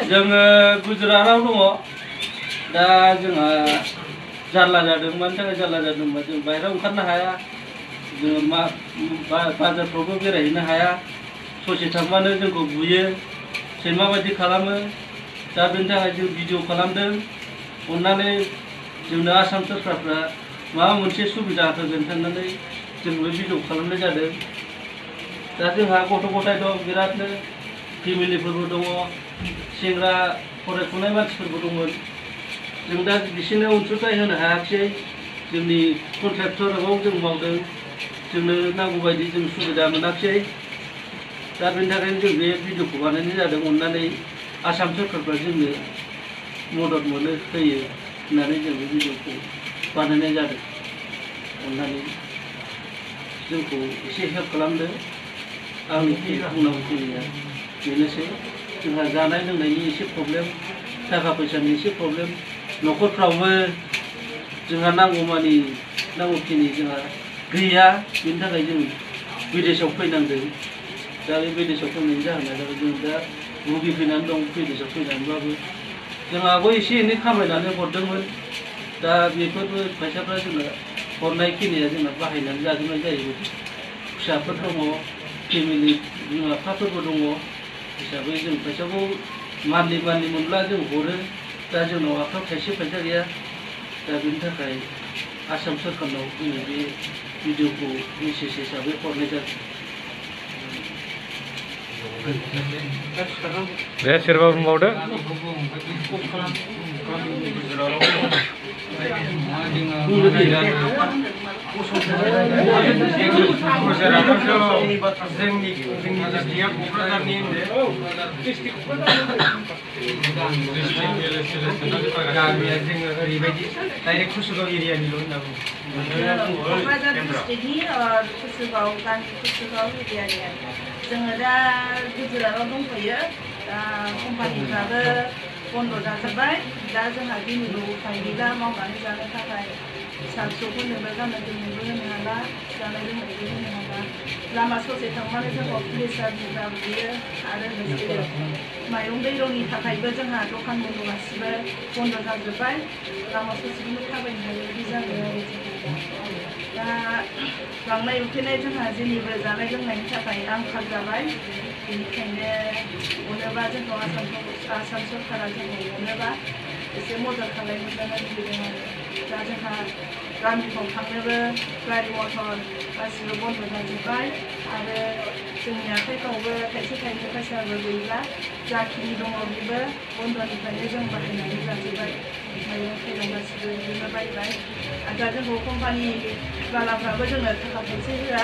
जोङो गुजरातआव दङ दा जोंहा जारला जादों मानि थाखाय जारला जादों होनबा जों बाहेरायाव ओंखारनो हाया जोङो बाजारफ्रावबो बेरायहैनो हाया ससे थांबानो जोंखौ बुयो सैमा बायदि खालामो दा बेनि थाखाय जों भिडिअ खालामदों अननानै जोंनो आसाम सरकारफ्रा माबा मोनसे सुबिदा होगोन साननानै जोंबो भिडिअ खालामनाय जादों दा जोंहा गथ' गथाय दं बिरादनो फेमिलिफोरबो दङ सेंग्रा फरायफुनाय मानसिफोरबो दंमोन जों दा बिसोरनो अनसुंथाइ होनो हायाखिसै जोंनि कन्ट्रेक्टराव जों मावदों जोंनो नांगौ बायदि जों सुबिदा मोनाखिसै दा बेनि थाखायनो जों बे भिडिअखौ बानायनाय जादों अननानै आसाम सरकारफ्रा जोंनो मदद मोनो होयो होननानै जों बे भिडिअखौ बानायनाय जादों अननानै जोंखौ एसे हेल्प खालामदो आंनि बुंनांगौखिनिया बेनोसै जोंहा जानाय लोंनायनि एसे प्रब्लेम थाखा फैसानि एसे प्रब्लेम न'खरफ्रावबो जोंहा नांगौखिनि जोंहा गैया बेनि थाखाय जों विदेशआव फैनांदों दा बे विदेशआव फैनायनि जाहोना जाबाय जों दा भुगिफैनानै दं विदेशआव फैनानैबाबो जोंहाबो एसे एनै खामायनानै हरदोंमोन दा बेफोरबो फैसाफ्रा जोंना हरनायखिनिया जोंना बाहायनानै जाजोबनाय जायो फिसाफोर दङ फेमिलि बिमा बिफाफोरबो दङ हिसाबै जों फैसाखौ मान्थलि मोनब्ला जों हरो दा जोंनाव आखायाव थाइसे फैसा गैया दा बेनि थाखाय आसाम सरकारनाव जोङो बे भिडिअखौ मेसेज हिसाबै हरनाय जादों दे सोरबा बुंबावदो जोङो दा गुजरातआव दंफैयो दा कम्पानिफ्राबो बन्द' जाजोब्बाय दा जोंहा जेनिबो उफाय गैला मावनानै जानो थाखाय फिसा फिसौफोरनोबो गाननाय जोमनायबो होनो हाला जानाय लोंनायबो होनो हाला लामा ससे थांबानो जोंखौ पुलिसआ बुयो आरो लोगोसे माइरं दैरंनि थाखायबो जोंहा दखान बन्द' गासिबो बन्द' जाजोब्बाय लामा ससेखौनो थाबायनो हायै बिदि जाबाय आरो दा लांनाय उखैनाय जोंहा जेनिबो जानाय लोंनायनि थाखाय आंखाल जाबाय बेनिखायनो अनोबा जोंखौ आसाम सरकारा जोंखौ अनोबा एसे मदद खालामनो लुबैदों आरो दा जोंहा गामिफ्राव थांनोबो गारि मटर गासिबो बन्द' जाजोब्बाय आरो जोंनि आखाइफ्रावबो थाइसे थाइनै फैसाबो गैला जाखिनि दङ बेबो बन्द'निफ्रायनो जों बाहायनानै जाजोब्बाय माइरं थाइरं गासिबो बिदिनो बायबाय आरो दा जोंखौ कम्पानि बालाफ्राबो जोंनो थाखा फैसा होआ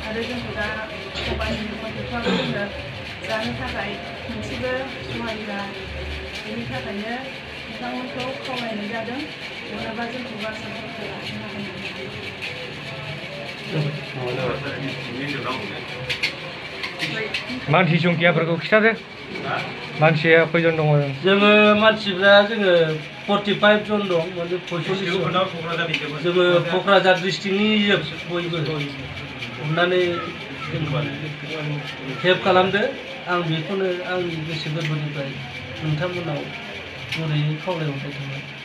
आरो जोंखौ दा कम्पानिनि कन्ट्रेक्टफ्राबो जोंनो जानो थाखाय मोनसेबो सहाय होआ बेनि थाखायनो बिथांमोनखौ खावलायनाय जादों अनोबा जोंखौ आसाम सरकारा मानसि संखियाफोरखौ खिथादो मानसिया खैजन दङ जोङो मानसिफ्रा जोङो 45 जन दं माने 45 जोङो क'क्राझार डिस्ट्रिक्टनि बयबो अननानै हेल्प खालामदो आं बेखौनो आंनि गोसो गोरबोनिफ्राय नोंथांमोनाव गुरैयै खावलायहरनाय थाबाय